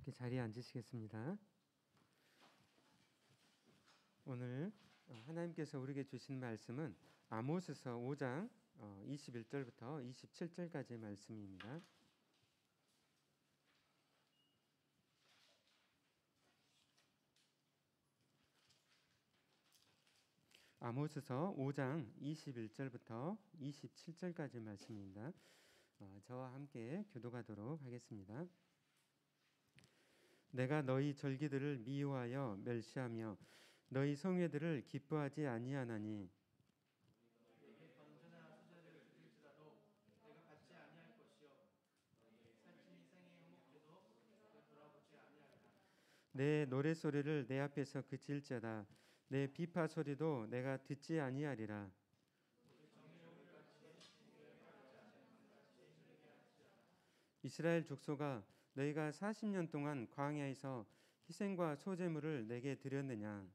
함께 자리에 앉으시겠습니다. 오늘 하나님께서 우리에게 주신 말씀은 아모스서 5장 21절부터 27절까지의 말씀입니다. 아모스서 5장 21절부터 27절까지의 말씀입니다. 저와 함께 교독하도록 하겠습니다. 내가 너희 절기들을 미워하여 멸시하며 너희 성회들을 기뻐하지 아니하나니 내게 번제나 수제를 드릴지라도 내가 받지 아니할 것이요 살찐 생에 화목해도 내가 돌아보지 아니하리라. 내 노랫소리를 내 앞에서 그칠지어다 내 비파 소리도 내가 듣지 아니하리라. 이스라엘 족속아 너희가 40년 동안 광야에서 희생과 소제물을 내게 드렸느냐.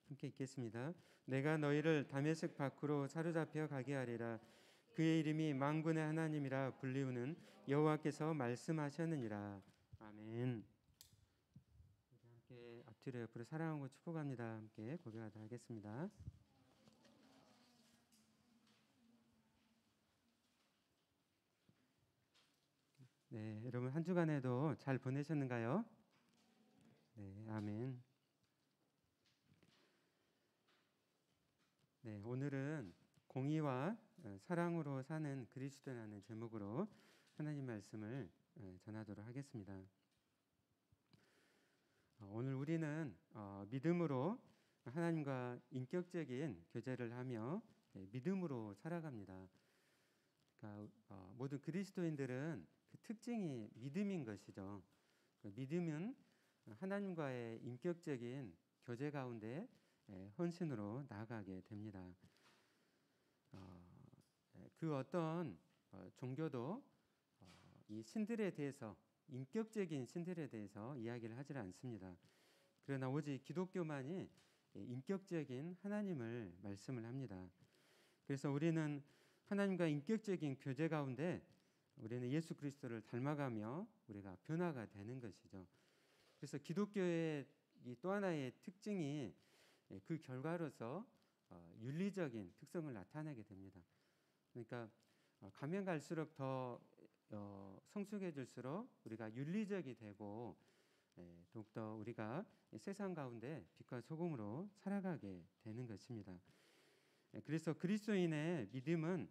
함께 읽겠습니다. 내가 너희를 다메섹 밖으로 사로잡혀 가게 하리라. 그의 이름이 만군의 하나님이라 불리우는 여호와께서 말씀하셨느니라. 아멘. 함께 앞뒤로 옆으로 사랑하고 축복합니다. 함께 고백하도록 하겠습니다. 네, 여러분 한 주간에도 잘 보내셨는가요? 네, 아멘. 네, 오늘은 공의와 사랑으로 사는 그리스도라는 제목으로 하나님 말씀을 전하도록 하겠습니다. 오늘 우리는 믿음으로 하나님과 인격적인 교제를 하며 믿음으로 살아갑니다. 그러니까 모든 그리스도인들은 그 특징이 믿음인 것이죠. 믿음은 하나님과의 인격적인 교제 가운데 헌신으로 나아가게 됩니다. 그 어떤 종교도 이 신들에 대해서 인격적인 신들에 대해서 이야기를 하지 않습니다. 그러나 오직 기독교만이 인격적인 하나님을 말씀을 합니다. 그래서 우리는 하나님과 인격적인 교제 가운데 우리는 예수 그리스도를 닮아가며 우리가 변화가 되는 것이죠. 그래서 기독교의 또 하나의 특징이 그 결과로서 윤리적인 특성을 나타내게 됩니다. 그러니까 가면 갈수록 더 성숙해질수록 우리가 윤리적이 되고 더욱더 우리가 세상 가운데 빛과 소금으로 살아가게 되는 것입니다. 그래서 그리스도인의 믿음은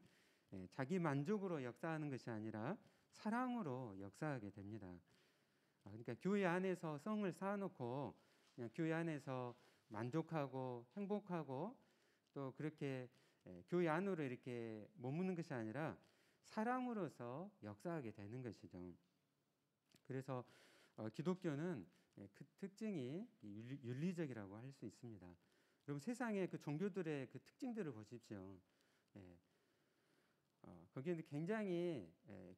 자기 만족으로 역사하는 것이 아니라 사랑으로 역사하게 됩니다. 그러니까 교회 안에서 성을 쌓아놓고 그냥 교회 안에서 만족하고 행복하고 또 그렇게 교회 안으로 이렇게 머무는 것이 아니라 사랑으로서 역사하게 되는 것이죠. 그래서 기독교는 그 특징이 윤리적이라고 할 수 있습니다. 여러분 세상의 그 종교들의 그 특징들을 보십시오. 거기는 굉장히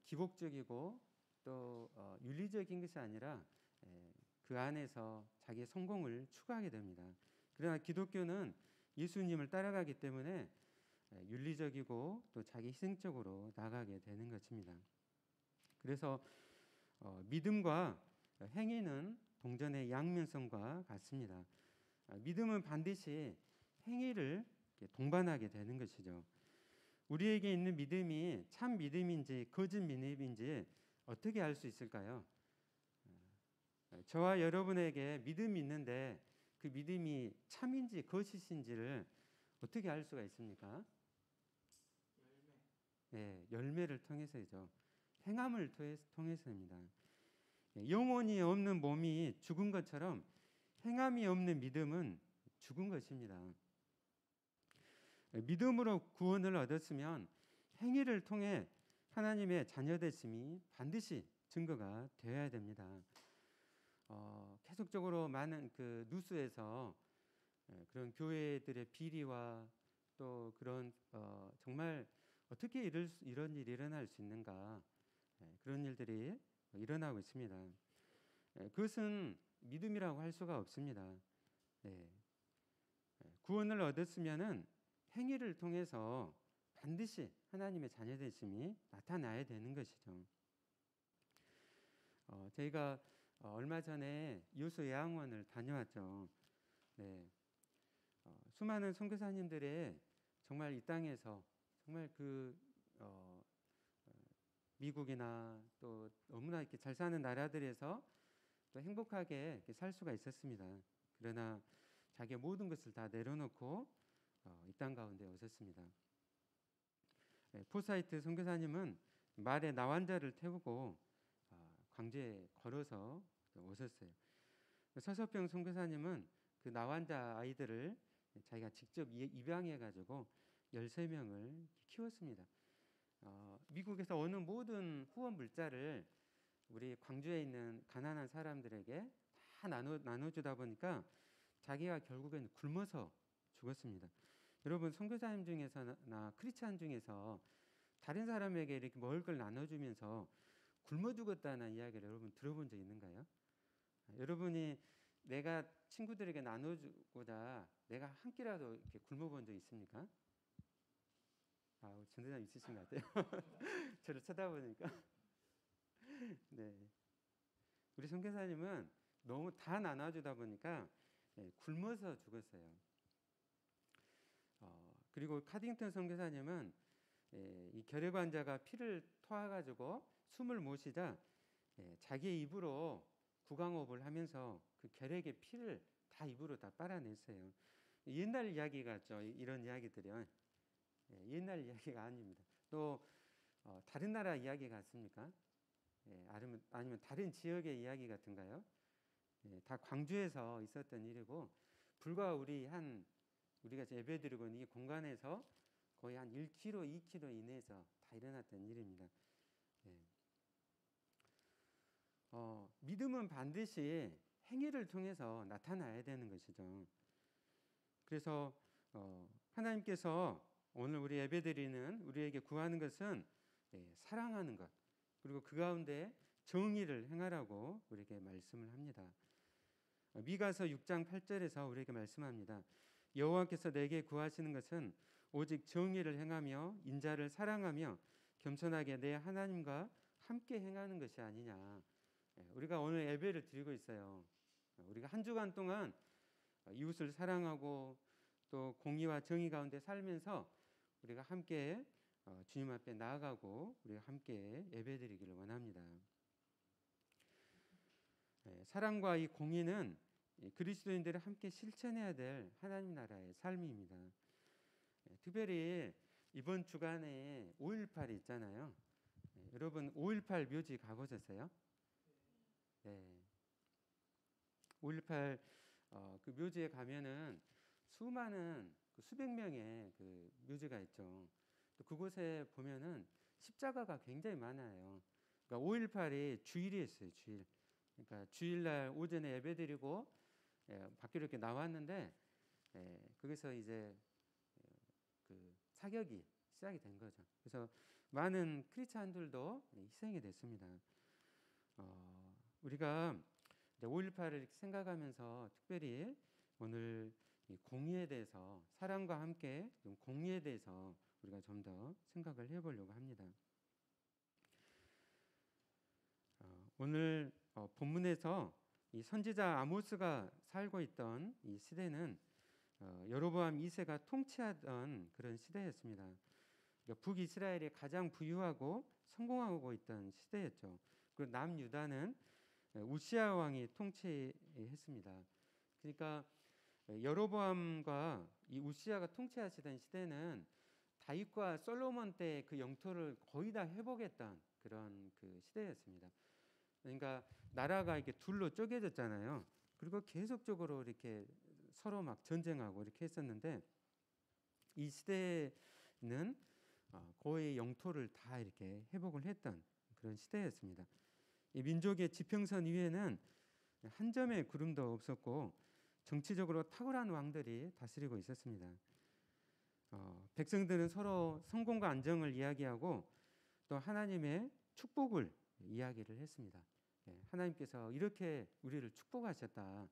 기복적이고 또 윤리적인 것이 아니라 그 안에서 자기의 성공을 추구하게 됩니다. 그러나 기독교는 예수님을 따라가기 때문에 윤리적이고 또 자기 희생적으로 나가게 되는 것입니다. 그래서 믿음과 행위는 동전의 양면성과 같습니다. 믿음은 반드시 행위를 동반하게 되는 것이죠. 우리에게 있는 믿음이 참 믿음인지 거짓 믿음인지 어떻게 알 수 있을까요? 저와 여러분에게 믿음이 있는데 그 믿음이 참인지 거짓인지를 어떻게 알 수가 있습니까? 열매를 통해서죠. 행함을 통해서입니다. 영혼이 없는 몸이 죽은 것처럼 행함이 없는 믿음은 죽은 것입니다. 믿음으로 구원을 얻었으면 행위를 통해 하나님의 자녀됨이 반드시 증거가 되어야 됩니다. 계속적으로 많은 그 뉴스에서 그런 교회들의 비리와 또 그런 정말 어떻게 이런 일이 일어날 수 있는가 그런 일들이 일어나고 있습니다. 그것은 믿음이라고 할 수가 없습니다. 구원을 얻었으면은 행위를 통해서 반드시 하나님의 자녀되심이 나타나야 되는 것이죠. 저희가 얼마 전에 유수 예양원을 다녀왔죠. 네. 수많은 선교사님들의 정말 이 땅에서 정말 미국이나 또 너무나 이렇게 잘 사는 나라들에서 또 행복하게 이렇게 살 수가 있었습니다. 그러나 자기의 모든 것을 다 내려놓고 이 땅 가운데 오셨습니다. 포사이트 선교사님은 말에 나환자를 태우고 광주에 걸어서 오셨어요. 서서병 선교사님은 그 나환자 아이들을 자기가 직접 입양해 가지고 13명을 키웠습니다. 미국에서 오는 모든 후원 물자를 우리 광주에 있는 가난한 사람들에게 다 나눠주다 보니까 자기가 결국엔 굶어서 죽었습니다. 여러분, 선교사님 중에서나 크리스찬 중에서 다른 사람에게 이렇게 먹을 걸 나눠주면서 굶어 죽었다는 이야기를 여러분 들어본 적 있는가요? 여러분이 내가 친구들에게 나눠주고자 내가 한 끼라도 이렇게 굶어본 적 있습니까? 전도사님 있으신 것 같아요. 저를 쳐다보니까. 네. 우리 선교사님은 너무 다 나눠주다 보니까 굶어서 죽었어요. 그리고 카딩턴 선교사님은 이 결핵 환자가 피를 토해가지고 숨을 못 쉬자 자기의 입으로 구강호흡을 하면서 그 결핵의 피를 다 입으로 다 빨아냈어요. 옛날 이야기 같죠. 이런 이야기들은 옛날 이야기가 아닙니다. 또 다른 나라 이야기 같습니까? 아니면 다른 지역의 이야기 같은가요? 다 광주에서 있었던 일이고 불과 우리가 예배드리고 있는 이 공간에서 거의 한 1km, 2km 이내에서 다 일어났던 일입니다. 믿음은 반드시 행위를 통해서 나타나야 되는 것이죠. 그래서 하나님께서 오늘 우리 예배드리는 우리에게 구하는 것은 사랑하는 것, 그리고 그 가운데 정의를 행하라고 우리에게 말씀을 합니다. 미가서 6장 8절에서 우리에게 말씀합니다. 여호와께서 내게 구하시는 것은 오직 정의를 행하며 인자를 사랑하며 겸손하게 내 하나님과 함께 행하는 것이 아니냐. 우리가 오늘 예배를 드리고 있어요. 우리가 한 주간 동안 이웃을 사랑하고 또 공의와 정의 가운데 살면서 우리가 함께 주님 앞에 나아가고 우리가 함께 예배드리기를 원합니다. 사랑과 이 공의는 그리스도인들이 함께 실천해야 될 하나님 나라의 삶입니다. 특별히 이번 주간에 5.18이 있잖아요. 여러분 5.18 묘지 가보셨어요? 네. 5.18 그 묘지에 가면은 수많은 수백 명의 그 묘지가 있죠. 또 그곳에 보면은 십자가가 굉장히 많아요. 그러니까 5.18이 주일이었어요, 주일. 그러니까 주일날 오전에 예배드리고 밖으로 이렇게 나왔는데 거기서 이제 그 사격이 시작이 된 거죠. 그래서 많은 크리스찬들도 희생이 됐습니다. 우리가 5.18을 생각하면서 특별히 오늘 이 공의에 대해서 사랑과 함께 좀 공의에 대해서 우리가 좀 더 생각을 해보려고 합니다. 오늘 본문에서 이 선지자 아모스가 살고 있던 이 시대는 여로보암 2세가 통치하던 그런 시대였습니다. 그러니까 북이스라엘이 가장 부유하고 성공하고 있던 시대였죠. 그리고 남유다는 우시야 왕이 통치했습니다. 그러니까 여로보암과 이 우시야가 통치하시던 시대는 다윗과 솔로몬 때 그 영토를 거의 다 회복했던 그런 그 시대였습니다. 그러니까 나라가 이렇게 둘로 쪼개졌잖아요. 그리고 계속적으로 이렇게 서로 막 전쟁하고 이렇게 했었는데 이 시대는 거의 영토를 다 이렇게 회복을 했던 그런 시대였습니다. 이 민족의 지평선 위에는 한 점의 구름도 없었고 정치적으로 탁월한 왕들이 다스리고 있었습니다. 백성들은 서로 성공과 안정을 이야기하고 또 하나님의 축복을 이야기를 했습니다. 하나님께서 이렇게 우리를 축복하셨다.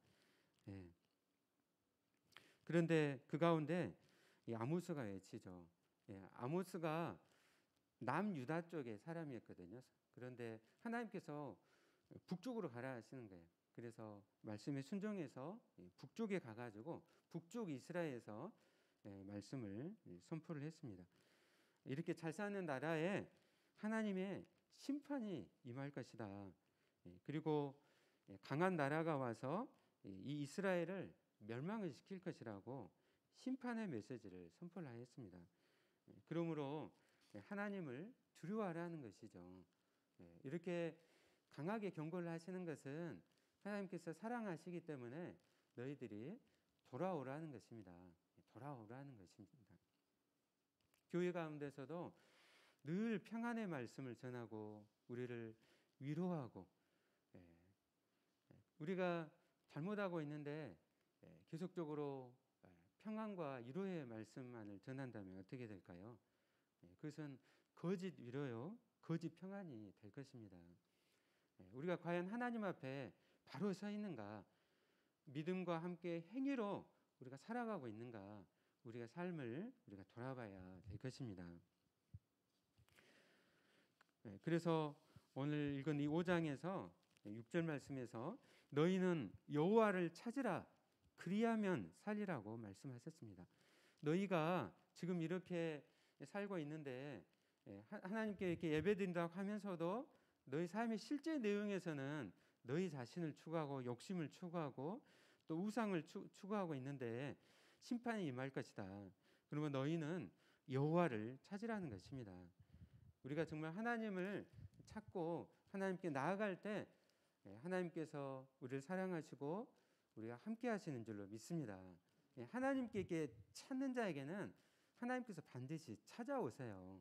그런데 그 가운데 이 아모스가 외치죠. 아모스가 남유다 쪽의 사람이었거든요. 그런데 하나님께서 북쪽으로 가라 하시는 거예요. 그래서 말씀에 순종해서 북쪽에 가가지고 북쪽 이스라엘에서 말씀을 선포를 했습니다. 이렇게 잘 사는 나라에 하나님의 심판이 임할 것이다. 그리고 강한 나라가 와서 이 이스라엘을 멸망을 시킬 것이라고 심판의 메시지를 선포를 하였습니다. 그러므로 하나님을 두려워하라는 것이죠. 이렇게 강하게 경고를 하시는 것은 하나님께서 사랑하시기 때문에 너희들이 돌아오라는 것입니다. 돌아오라는 것입니다. 교회 가운데서도 늘 평안의 말씀을 전하고 우리를 위로하고, 우리가 잘못하고 있는데 계속적으로 평안과 위로의 말씀만을 전한다면 어떻게 될까요? 그것은 거짓 위로요, 거짓 평안이 될 것입니다. 우리가 과연 하나님 앞에 바로 서 있는가, 믿음과 함께 행위로 우리가 살아가고 있는가, 우리가 삶을 우리가 돌아봐야 될 것입니다. 그래서 오늘 읽은 이 5장에서 6절 말씀에서 너희는 여호와를 찾으라 그리하면 살리라고 말씀하셨습니다. 너희가 지금 이렇게 살고 있는데 하나님께 이렇게 예배드린다고 하면서도 너희 삶의 실제 내용에서는 너희 자신을 추구하고 욕심을 추구하고 또 우상을 추구하고 있는데 심판이 임할 것이다. 그러면 너희는 여호와를 찾으라는 것입니다. 우리가 정말 하나님을 찾고 하나님께 나아갈 때 하나님께서 우리를 사랑하시고 우리가 함께 하시는 줄로 믿습니다. 하나님께 이렇게 찾는 자에게는 하나님께서 반드시 찾아오세요.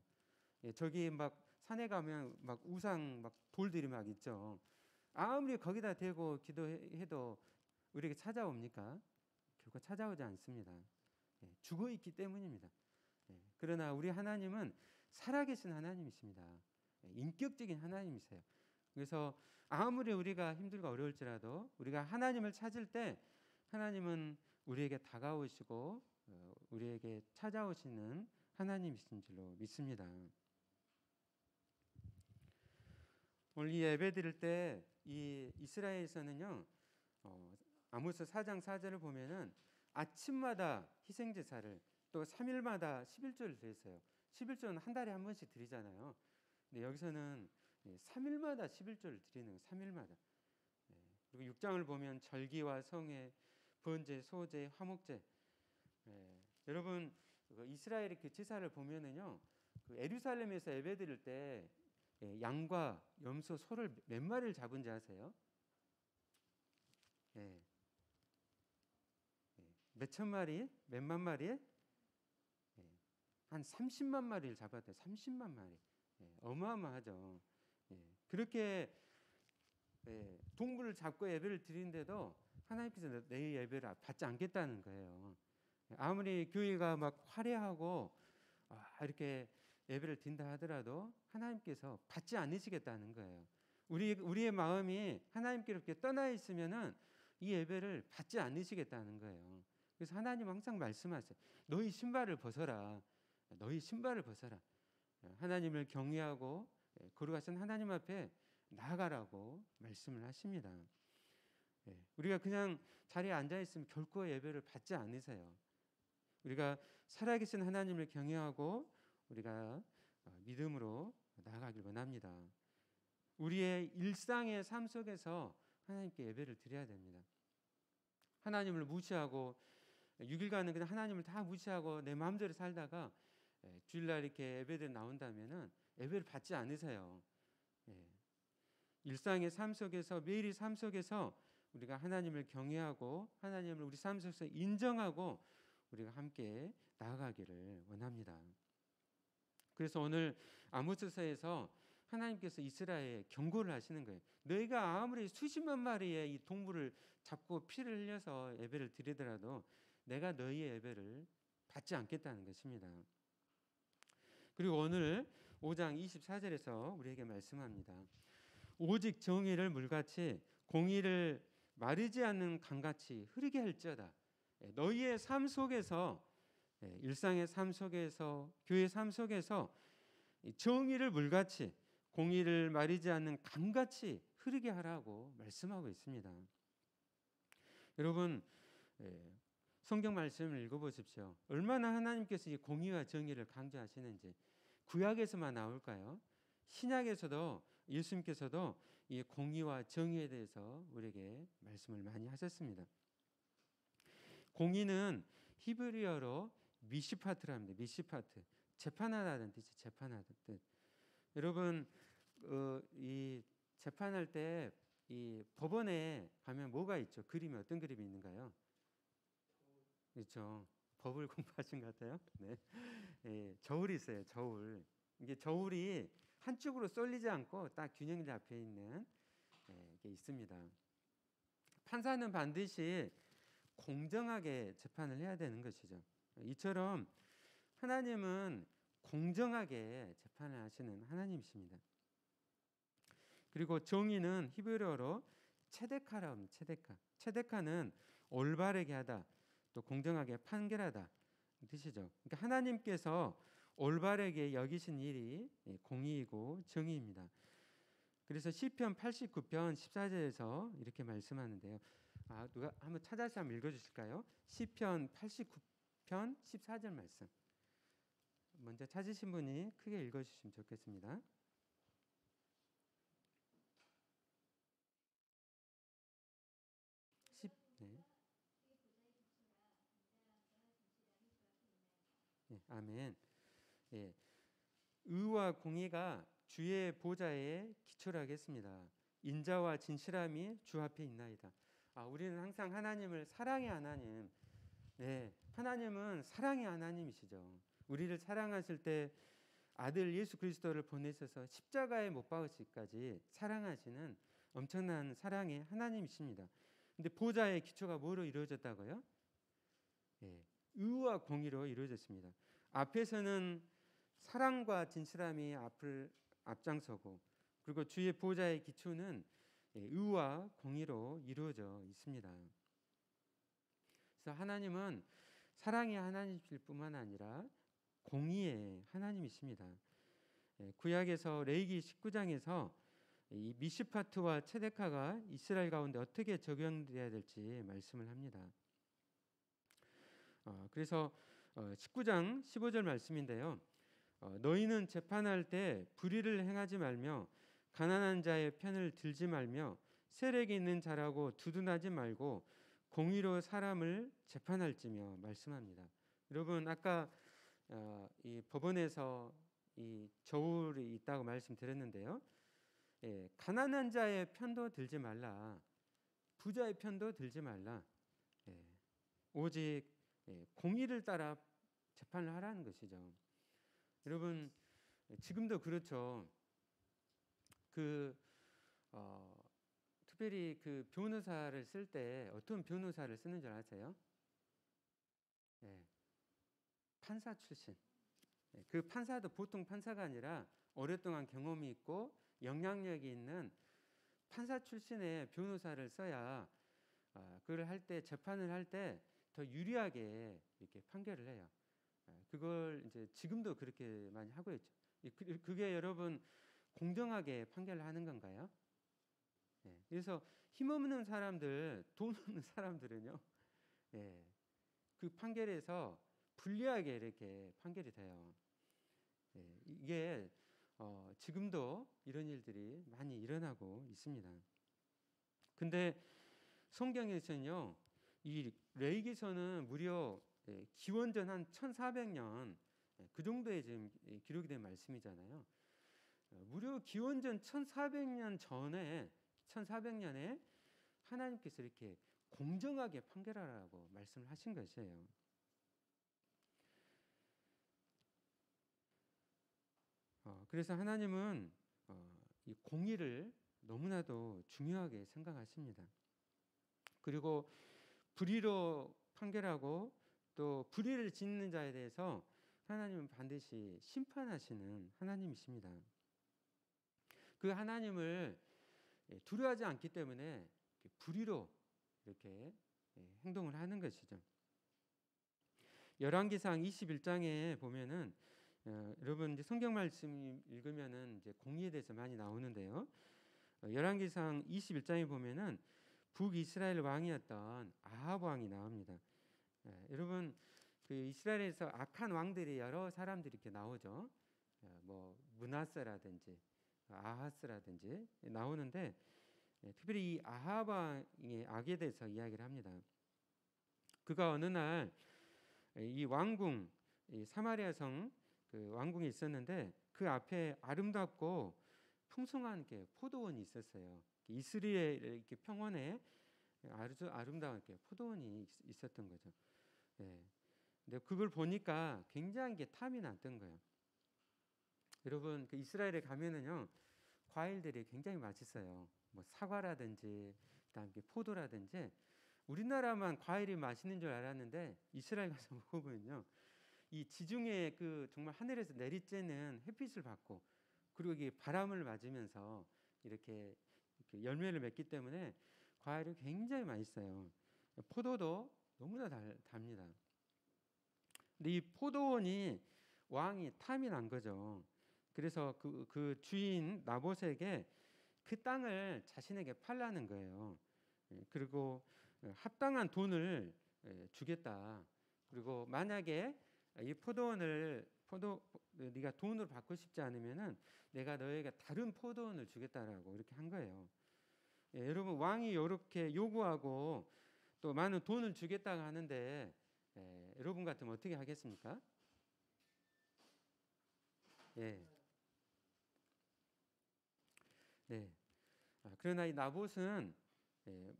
저기 막 산에 가면 막 우상 막 돌들이 막 있죠. 아무리 거기다 대고 기도해도 우리에게 찾아옵니까? 결코 찾아오지 않습니다. 죽어 있기 때문입니다. 그러나 우리 하나님은 살아계신 하나님이십니다. 인격적인 하나님이세요. 그래서 아무리 우리가 힘들고 어려울지라도 우리가 하나님을 찾을 때 하나님은 우리에게 다가오시고 우리에게 찾아오시는 하나님이신 줄로 믿습니다. 오늘 이 예배 드릴 때 이 이스라엘에서는요, 아모스 4장 4절을 보면은 아침마다 희생 제사를 또 3일마다 11조를 드렸어요. 11조는 한 달에 한 번씩 드리잖아요. 근데 여기서는 3일마다 11조를 드리는 거예요. 3일마다. 그리고 6장을 보면 절기와 성회, 번제, 소제, 화목제. 여러분 이스라엘의 그 제사를 보면은요, 그 예루살렘에서 예배드릴 때 양과 염소, 소를 몇 마리를 잡은지 아세요? 몇천 마리, 몇만 마리, 한 30만 마리를 잡았대요. 30만 마리. 어마어마하죠. 그렇게 동물을 잡고 예배를 드리는데도 하나님께서 내 예배를 받지 않겠다는 거예요. 아무리 교회가 막 화려하고 이렇게 예배를 드린다 하더라도 하나님께서 받지 않으시겠다는 거예요. 우리의 마음이 하나님께 이렇게 떠나 있으면은 이 예배를 받지 않으시겠다는 거예요. 그래서 하나님 항상 말씀하세요. 너희 신발을 벗어라. 너희 신발을 벗어라. 하나님을 경외하고 거룩하신 하나님 앞에 나아가라고 말씀을 하십니다. 우리가 그냥 자리에 앉아 있으면 결코 예배를 받지 않으세요. 우리가 살아계신 하나님을 경외하고 우리가 믿음으로 나아가길 원합니다. 우리의 일상의 삶 속에서 하나님께 예배를 드려야 됩니다. 하나님을 무시하고 6일간은 그냥 하나님을 다 무시하고 내 마음대로 살다가 주일날 이렇게 예배들 나온다면은 예배를 받지 않으세요. 일상의 삶 속에서, 매일의 삶 속에서 우리가 하나님을 경외하고 하나님을 우리 삶 속에서 인정하고 우리가 함께 나아가기를 원합니다. 그래서 오늘 아모스서에서 하나님께서 이스라엘에 경고를 하시는 거예요. 너희가 아무리 수십만 마리의 이 동물을 잡고 피를 흘려서 예배를 드리더라도 내가 너희의 예배를 받지 않겠다는 것입니다. 그리고 오늘 5장 24절에서 우리에게 말씀합니다. 오직 정의를 물같이 공의를 마르지 않는 강같이 흐르게 할지어다. 너희의 삶 속에서 일상의 삶 속에서, 교회 삶 속에서 이 정의를 물같이, 공의를 마르지 않는 강같이 흐르게 하라고 말씀하고 있습니다. 여러분, 성경 말씀을 읽어보십시오. 얼마나 하나님께서 이 공의와 정의를 강조하시는지. 구약에서만 나올까요? 신약에서도 예수님께서도 이 공의와 정의에 대해서 우리에게 말씀을 많이 하셨습니다. 공의는 히브리어로 미시파트라 합니다. 미시파트, 재판하다는 뜻이 재판하다는 뜻. 여러분, 이 재판할 때 이 법원에 가면 뭐가 있죠? 그림이 어떤 그림이 있는가요? 그렇죠. 법을 공부하신 것 같아요. 네. 저울이 있어요. 저울. 이게 저울이 한쪽으로 쏠리지 않고 딱 균형 잡혀 있는 게 있습니다. 판사는 반드시 공정하게 재판을 해야 되는 것이죠. 이처럼 하나님은 공정하게 재판을 하시는 하나님이십니다. 그리고 정의는 히브리어로 체데카라고 합니다. 체데카. 체데카는 올바르게 하다, 또 공정하게 판결하다 뜻이죠. 그러니까 하나님께서 올바르게 여기신 일이 공의이고 정의입니다. 그래서 시편 89편 14절에서 이렇게 말씀하는데요. 누가 한번 찾아서 한번 읽어주실까요? 시편 89편 14절 말씀. 먼저 찾으신 분이 크게 읽어주시면 좋겠습니다. 아멘. 의와 공의가 주의 보좌에 기초하겠습니다. 인자와 진실함이 주 앞에 있나이다. 우리는 항상 하나님을 사랑의 하나님, 하나님은 사랑의 하나님이시죠. 우리를 사랑하실 때 아들 예수 그리스도를 보내셔서 십자가에 못 박으시기까지 사랑하시는 엄청난 사랑의 하나님이십니다. 근데 보좌의 기초가 뭐로 이루어졌다고요? 의와 공의로 이루어졌습니다. 앞에서는 사랑과 진실함이 앞을 앞장서고, 그리고 주의 보좌의 기초는 의와 공의로 이루어져 있습니다. 그래서 하나님은 사랑의 하나님이실 뿐만 아니라 공의의 하나님이십니다. 구약에서 레위기 19장에서 이 미시파트와 체데카가 이스라엘 가운데 어떻게 적용되어야 될지 말씀을 합니다. 그래서 19장 15절 말씀인데요. 너희는 재판할 때 불의를 행하지 말며 가난한 자의 편을 들지 말며 세력이 있는 자라고 두둔하지 말고 공의로 사람을 재판할지며 말씀합니다. 여러분, 아까 이 법원에서 이 저울이 있다고 말씀드렸는데요. 가난한 자의 편도 들지 말라, 부자의 편도 들지 말라. 오직 공의를 따라 재판을 하라는 것이죠. 여러분, 지금도 그렇죠. 특별히 그 변호사를 쓸 때 어떤 변호사를 쓰는 줄 아세요? 판사 출신. 그 판사도 보통 판사가 아니라 오랫동안 경험이 있고 영향력이 있는 판사 출신의 변호사를 써야 그걸 할 때, 재판을 할 때 더 유리하게 이렇게 판결을 해요. 그걸 이제 지금도 그렇게 많이 하고 있죠. 그게 여러분 공정하게 판결을 하는 건가요? 그래서 힘없는 사람들, 돈 없는 사람들은요, 그 판결에서 불리하게 이렇게 판결이 돼요. 이게 지금도 이런 일들이 많이 일어나고 있습니다. 근데 성경에서는요, 이 레위기서는 무려 기원전 한 1400년 그 정도에 지금 기록이 된 말씀이잖아요. 무려 기원전 1400년 전에 1400년에 하나님께서 이렇게 공정하게 판결하라고 말씀을 하신 것이에요. 그래서 하나님은 이 공의를 너무나도 중요하게 생각하십니다. 그리고 불의로 판결하고 또 불의를 짓는 자에 대해서 하나님은 반드시 심판하시는 하나님이십니다. 그 하나님을 두려워하지 않기 때문에 불의로 이렇게 행동을 하는 것이죠. 열왕기상 21장에 보면은 여러분 이제 성경 말씀 읽으면은 이제 공의에 대해서 많이 나오는데요. 열왕기상 21장에 보면은 북이스라엘 왕이었던 아합 왕이 나옵니다. 여러분 그 이스라엘에서 악한 왕들이 여러 사람들이 이렇게 나오죠. 뭐 므낫세라든지 아하스라든지 나오는데 특별히 이 아합 왕의 악에 대해서 이야기를 합니다. 그가 어느 날 이 왕궁, 이 사마리아 성 그 왕궁이 있었는데 그 앞에 아름답고 풍성한 게 포도원이 있었어요. 이스라엘 이렇게 평원에 아주 아름다운 게 포도원이 있었던 거죠. 예. 근데 그걸 보니까 굉장히 탐이 났던 거예요. 여러분 그 이스라엘에 가면은요 과일들이 굉장히 맛있어요. 뭐 사과라든지 그다음에 포도라든지 우리나라만 과일이 맛있는 줄 알았는데 이스라엘 가서 먹어보면요 이 지중해 그 정말 하늘에서 내리쬐는 햇빛을 받고 그리고 이게 바람을 맞으면서 이렇게 열매를 맺기 때문에 과일이 굉장히 맛있어요. 포도도 너무나 답니다. 근데 이 포도원이 왕이 탐이 난 거죠. 그래서 그 주인 나봇에게 그 땅을 자신에게 팔라는 거예요. 그리고 합당한 돈을 주겠다. 그리고 만약에 이 네가 돈으로 받고 싶지 않으면은 내가 너에게 다른 포도원을 주겠다라고 이렇게 한 거예요. 여러분 왕이 이렇게 요구하고 또 많은 돈을 주겠다고 하는데 여러분 같으면 어떻게 하겠습니까? 예. 네. 그러나 이 나봇은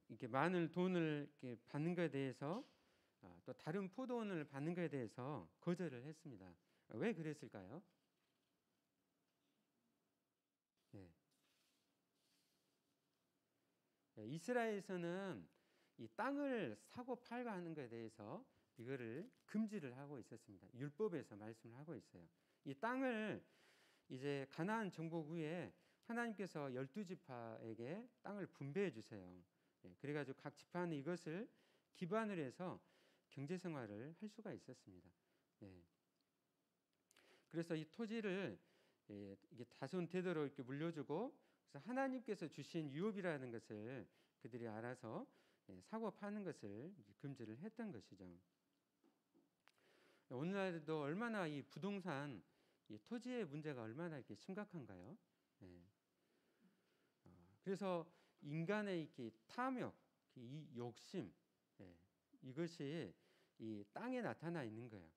이렇게 많은 돈을 이렇게 받는 것에 대해서 또 다른 포도원을 받는 것에 대해서 거절을 했습니다. 왜 그랬을까요? 예. 이스라엘에서는 이 땅을 사고 팔고 하는 것에 대해서 이거를 금지를 하고 있었습니다. 율법에서 말씀을 하고 있어요. 이 땅을 이제 가나안 정복 후에 하나님께서 12지파에게 땅을 분배해 주세요. 그래가지고 각 지파는 이것을 기반으로 해서 경제 생활을 할 수가 있었습니다. 그래서 이 토지를 이게 다손 되도록 이렇게 물려주고 그래서 하나님께서 주신 유업이라는 것을 그들이 알아서 사고 파는 것을 금지를 했던 것이죠. 오늘날도 얼마나 이 부동산, 이 토지의 문제가 얼마나 이렇게 심각한가요? 그래서 인간의 이렇게 탐욕, 이 욕심, 이것이 이 땅에 나타나 있는 거예요.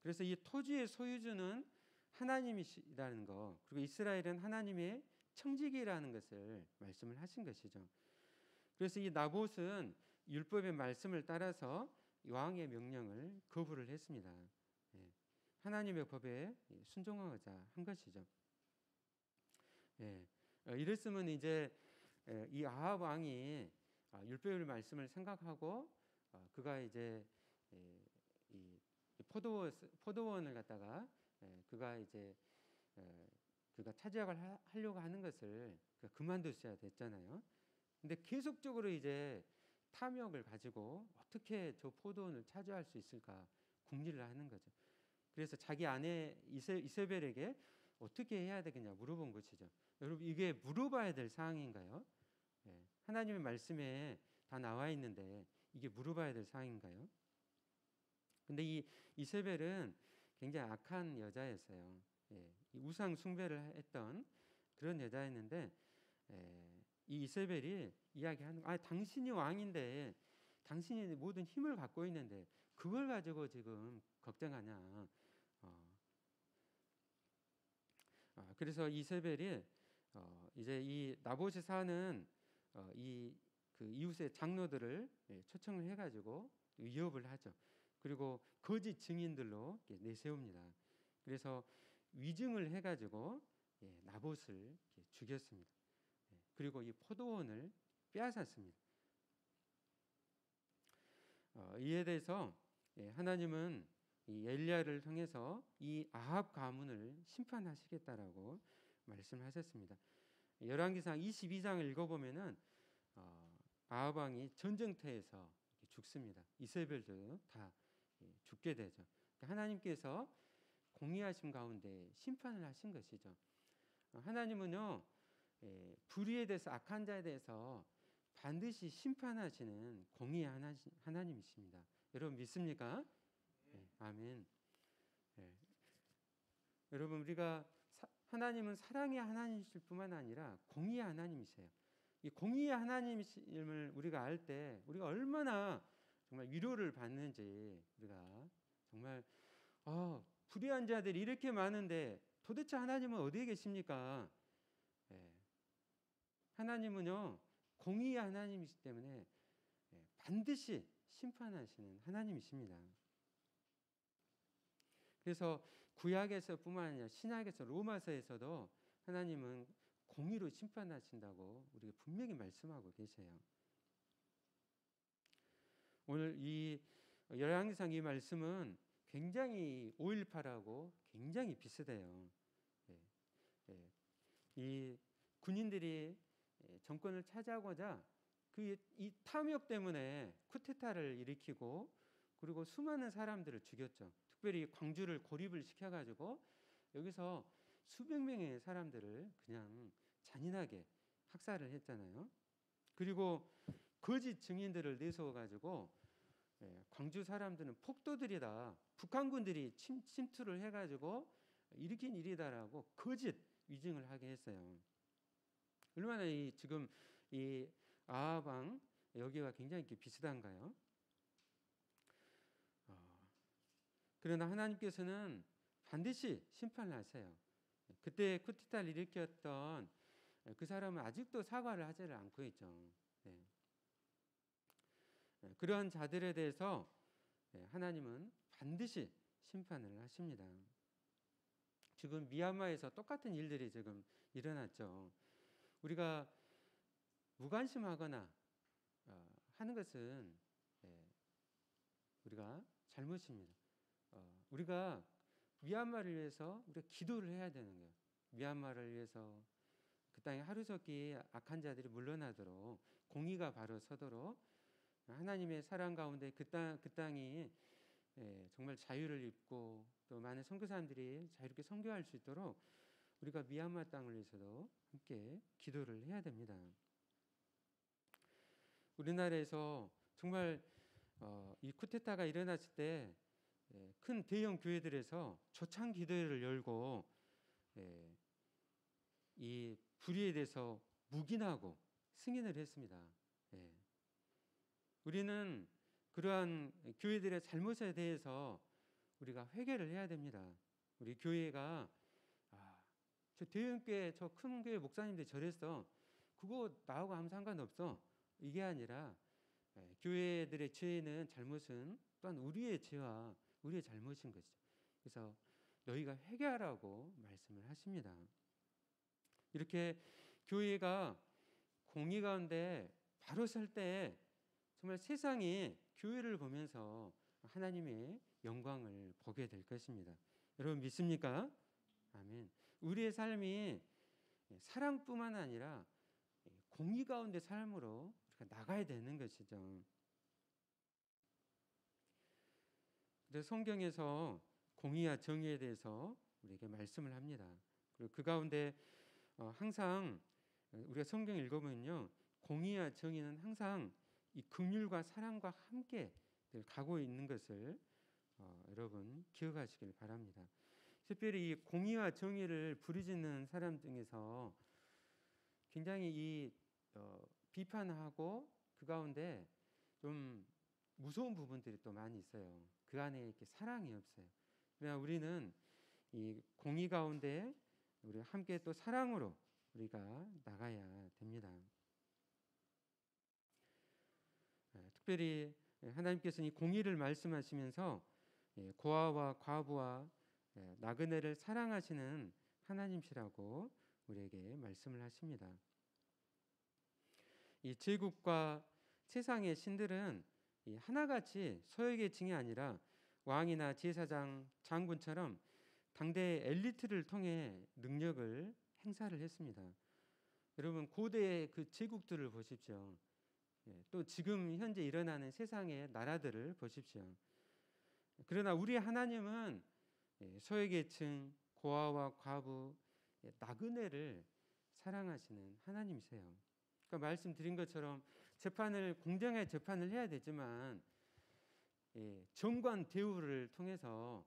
그래서 이 토지의 소유주는 하나님이시라는 거, 그리고 이스라엘은 하나님의 청지기라는 것을 말씀을 하신 것이죠. 그래서 이 나봇은 율법의 말씀을 따라서 왕의 명령을 거부를 했습니다. 하나님의 법에 순종하고자 한 것이죠. 이랬으면 이제 이 아합 왕이 율법의 말씀을 생각하고 그가 이제 이 포도원을 갖다가 그가 이제 그가 차지하고 하려고 하는 것을 그만뒀어야 됐잖아요. 근데 계속적으로 이제 탐욕을 가지고 어떻게 저 포도원을 차지할 수 있을까 궁리를 하는 거죠. 그래서 자기 아내 이세벨에게 어떻게 해야 되겠냐 물어본 것이죠. 여러분 이게 물어봐야 될 사항인가요? 하나님의 말씀에 다 나와 있는데 이게 물어봐야 될 사항인가요? 근데 이 이세벨은 굉장히 악한 여자였어요. 이 우상 숭배를 했던 그런 여자였는데 이 이세벨이 이야기하는 당신이 왕인데 당신이 모든 힘을 갖고 있는데 그걸 가지고 지금 걱정하냐. 그래서 이세벨이 이제 이 나봇이 사는 이 그 이웃의 장로들을 초청을 해가지고 위협을 하죠. 그리고 거짓 증인들로 내세웁니다. 그래서 위증을 해가지고 나봇을 죽였습니다. 그리고 이 포도원을 빼앗았습니다. 이에 대해서 하나님은 이 엘리야를 통해서 이 아합 가문을 심판하시겠다라고 말씀하셨습니다. 열왕기상 22장을 읽어보면은 아합 왕이 전쟁터에서 죽습니다. 이세벨도 다 죽게 되죠. 그러니까 하나님께서 공의하심 가운데 심판을 하신 것이죠. 하나님은요, 불의에 대해서, 악한 자에 대해서 반드시 심판하시는 공의의 하나님이십니다. 여러분 믿습니까? 아멘. 여러분, 우리가 하나님은 사랑의 하나님이실 뿐만 아니라 공의의 하나님이세요. 이 공의의 하나님을 우리가 알 때 우리가 얼마나 정말 위로를 받는지, 우리가 정말 불의한 자들이 이렇게 많은데 도대체 하나님은 어디에 계십니까? 하나님은요, 공의의 하나님이시기 때문에 반드시 심판하시는 하나님이십니다. 그래서 구약에서뿐만 아니라 신약에서, 로마서에서도 하나님은 공의로 심판하신다고 우리가 분명히 말씀하고 계세요. 오늘 이 열왕기상 이 말씀은 굉장히 5.18하고 굉장히 비슷해요. 이 군인들이 정권을 차지하고자 이 탐욕 때문에 쿠데타를 일으키고, 그리고 수많은 사람들을 죽였죠. 특별히 광주를 고립을 시켜가지고 여기서 수백 명의 사람들을 그냥 잔인하게 학살을 했잖아요. 그리고 거짓 증인들을 내세워가지고 광주 사람들은 폭도들이다, 북한군들이 침투를 해가지고 일으킨 일이다라고 거짓 위증을 하게 했어요. 얼마나 지금 이 아하방 여기가 굉장히 비슷한가요? 그러나 하나님께서는 반드시 심판을 하세요. 그때 쿠데타를 일으켰던 그 사람은 아직도 사과를 하지를 않고 있죠. 그러한 자들에 대해서 하나님은 반드시 심판을 하십니다. 지금 미얀마에서 똑같은 일들이 지금 일어났죠. 우리가 무관심하거나 하는 것은 우리가 잘못입니다. 우리가 미얀마를 위해서 우리가 기도를 해야 되는 거예요. 미얀마를 위해서 그 땅에 하루속히 악한 자들이 물러나도록, 공의가 바로 서도록, 하나님의 사랑 가운데 그 땅이 정말 자유를 입고 또 많은 선교사님들이 자유롭게 선교할 수 있도록 우리가 미얀마 땅을 위해서도 함께 기도를 해야 됩니다. 우리나라에서 정말 이 쿠데타가 일어났을 때 큰 대형 교회들에서 초창 기도회를 열고 이 불의에 대해서 묵인하고 승인을 했습니다. 우리는 그러한 교회들의 잘못에 대해서 우리가 회개를 해야 됩니다. 우리 교회가 저 대형 교회, 저 큰 교회 목사님들이 저랬어, 그거 나하고 아무 상관없어, 이게 아니라 교회들의 죄는, 잘못은 또한 우리의 죄와 우리의 잘못인 것이죠. 그래서 너희가 회개하라고 말씀을 하십니다. 이렇게 교회가 공의 가운데 바로 설 때 정말 세상이 교회를 보면서 하나님의 영광을 보게 될 것입니다. 여러분 믿습니까? 아멘. 우리의 삶이 사랑뿐만 아니라 공의 가운데 삶으로 우리가 나가야 되는 것이죠. 그래서 성경에서 공의와 정의에 대해서 우리에게 말씀을 합니다. 그리고 그 가운데 항상 우리가 성경 읽어보면요, 공의와 정의는 항상 이 긍휼과 사랑과 함께 가고 있는 것을 여러분 기억하시길 바랍니다. 특별히 이 공의와 정의를 부르짖는 사람 중에서 굉장히 비판하고 그 가운데 좀 무서운 부분들이 또 많이 있어요. 그 안에 이렇게 사랑이 없어요. 그러나 우리는 이 공의 가운데 우리 함께 또 사랑으로 우리가 나가야 됩니다. 특별히 하나님께서는 이 공의를 말씀하시면서 고아와 과부와 나그네를 사랑하시는 하나님이시라고 우리에게 말씀을 하십니다. 이 제국과 세상의 신들은 하나같이 소유계층이 아니라 왕이나 제사장, 장군처럼 당대 엘리트를 통해 능력을 행사를 했습니다. 여러분 고대의 그 제국들을 보십시오. 또 지금 현재 일어나는 세상의 나라들을 보십시오. 그러나 우리 하나님은 소외계층, 고아와 과부, 나그네를 사랑하시는 하나님이세요. 그러니까 말씀드린 것처럼 공정하게 재판을 해야 되지만 정관 대우를 통해서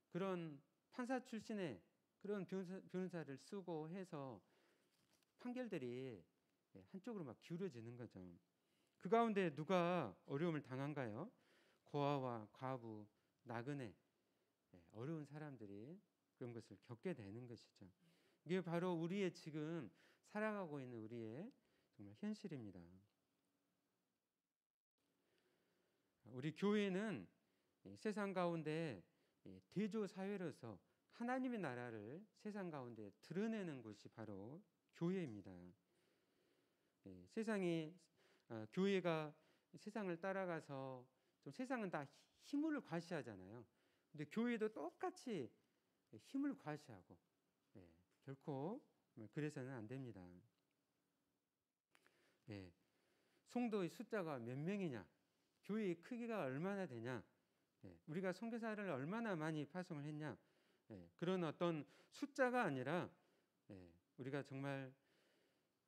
그런 판사 출신의 그런 변호사를 쓰고 해서 판결들이 한쪽으로 막 기울어지는 거죠. 그 가운데 누가 어려움을 당한가요? 고아와 과부, 나그네, 어려운 사람들이 그런 것을 겪게 되는 것이죠. 이게 바로 우리의 지금 살아가고 있는 우리의 정말 현실입니다. 우리 교회는 세상 가운데 대조 사회로서 하나님의 나라를 세상 가운데 드러내는 곳이 바로 교회입니다. 교회가 세상을 따라가서 좀 세상은 다 힘을 과시하잖아요. 근데 교회도 똑같이 힘을 과시하고 결코 그래서는 안 됩니다. 성도의 숫자가 몇 명이냐, 교회의 크기가 얼마나 되냐, 우리가 선교사를 얼마나 많이 파송을 했냐, 그런 어떤 숫자가 아니라 우리가 정말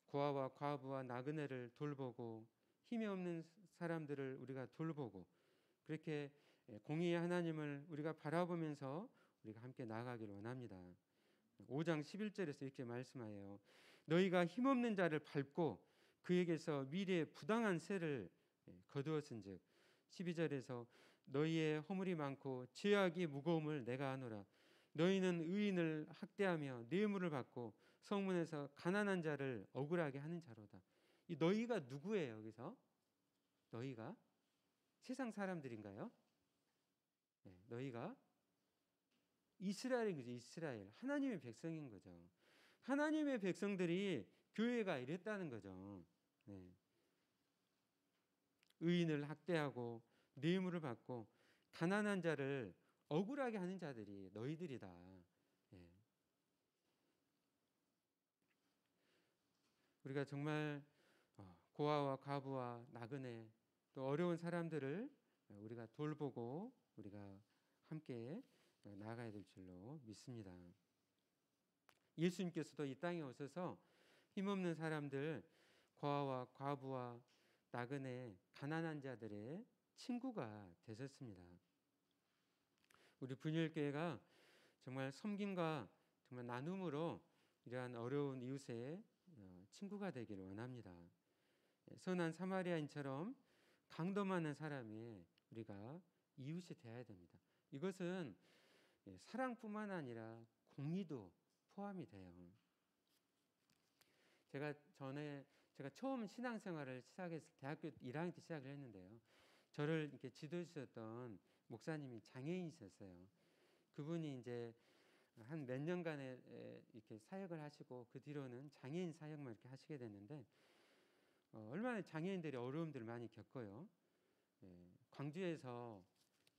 고아와 과부와 나그네를 돌보고 힘이 없는 사람들을 우리가 돌보고 그렇게 공의의 하나님을 우리가 바라보면서 우리가 함께 나아가기를 원합니다. 5장 11절에서 이렇게 말씀하여요. 너희가 힘없는 자를 밟고 그에게서 미래의 부당한 세를 거두었은즉 12절에서 너희의 허물이 많고 죄악이 무거움을 내가 아노라. 너희는 의인을 학대하며 뇌물을 받고 성문에서 가난한 자를 억울하게 하는 자로다. 이 너희가 누구예요? 여기서 너희가 세상 사람들인가요? 너희가 이스라엘인 거죠. 이스라엘 하나님의 백성인 거죠. 하나님의 백성들이 교회가 이랬다는 거죠. 의인을 학대하고 뇌물을 받고 가난한 자를 억울하게 하는 자들이 너희들이다. 우리가 정말 고아와 과부와 나그네 또 어려운 사람들을 우리가 돌보고 우리가 함께 나아가야 될 줄로 믿습니다. 예수님께서도 이 땅에 오셔서 힘없는 사람들, 고아와 과부와 나그네, 가난한 자들의 친구가 되셨습니다. 우리 분열교회가 정말 섬김과 정말 나눔으로 이러한 어려운 이웃의 친구가 되기를 원합니다. 선한 사마리아인처럼 강도 많은 사람이 우리가 이웃이 되어야 됩니다. 이것은 사랑뿐만 아니라 공의도 포함이 돼요. 제가 처음 신앙생활을 시작해서 대학교 1학년 때 시작을 했는데요. 저를 이렇게 지도해 주셨던 목사님이 장애인이셨어요. 그분이 이제 한 몇 년간에 이렇게 사역을 하시고 그 뒤로는 장애인 사역만 이렇게 하시게 됐는데 얼마나 장애인들이 어려움들을 많이 겪어요. 광주에서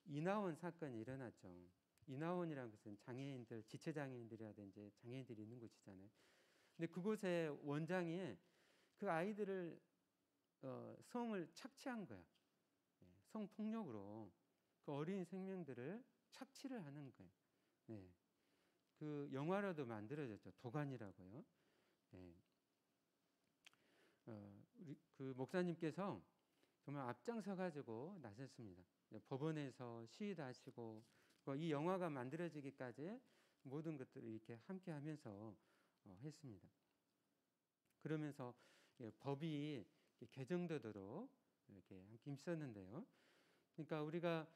이나원 사건이 일어났죠. 이나원이라는 것은 장애인들, 지체장애인들이라든지 장애인들이 있는 곳이잖아요. 근데 그곳에 원장이 그 아이들을 성을 착취한 거야. 성폭력으로 그 어린 생명들을 착취를 하는 거예요. 그 영화로도 만들어졌죠. 도관이라고요. 우리 그 목사님께서 정말 앞장서 가지고 나섰습니다. 법원에서 시위도 하시고 이 영화가 만들어지기까지 모든 것들을 이렇게 함께하면서 했습니다. 그러면서 법이 개정되도록 이렇게 함께 힘썼는데요. 그러니까 우리가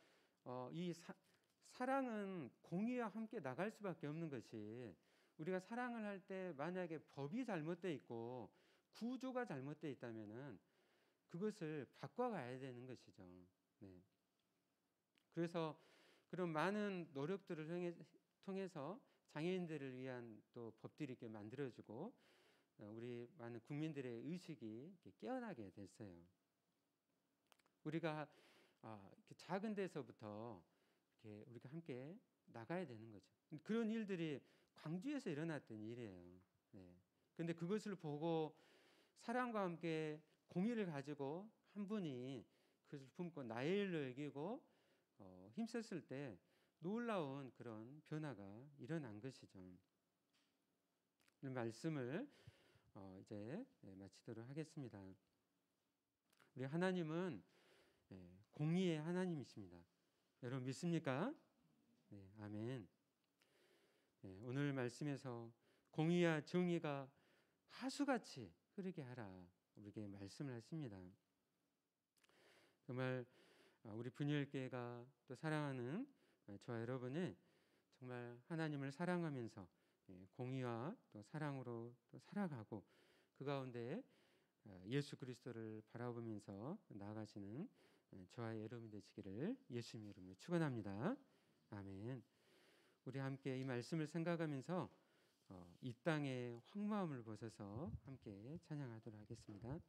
사랑은 공의와 함께 나갈 수밖에 없는 것이 우리가 사랑을 할 때 만약에 법이 잘못되어 있고 구조가 잘못되어 있다면은 그것을 바꿔가야 되는 것이죠. 그래서 그런 많은 노력들을 통해서 장애인들을 위한 또 법들이 이렇게 만들어지고 우리 많은 국민들의 의식이 깨어나게 됐어요. 우리가 이렇게 작은 데서부터 이렇게 우리가 함께 나가야 되는 거죠. 그런 일들이 광주에서 일어났던 일이에요. 그런데 그것을 보고 사랑과 함께 공의를 가지고 한 분이 그것을 품고 나의 일로 여기고 힘썼을 때 놀라운 그런 변화가 일어난 것이죠. 오늘 말씀을 이제 마치도록 하겠습니다. 우리 하나님은 공의의 하나님이십니다. 여러분 믿습니까? 네, 아멘. 오늘 말씀에서 공의와 정의가 하수같이 흐르게 하라 우리에게 말씀을 하십니다. 정말 우리 분열교회가 또 사랑하는 저와 여러분이 정말 하나님을 사랑하면서 공의와 또 사랑으로 또 살아가고 그 가운데 예수 그리스도를 바라보면서 나아가시는 저와 여러분이 되시기를 예수님 이름으로 축원합니다. 아멘. 우리 함께 이 말씀을 생각하면서 이 땅의 황무함을 벗어서 함께 찬양하도록 하겠습니다.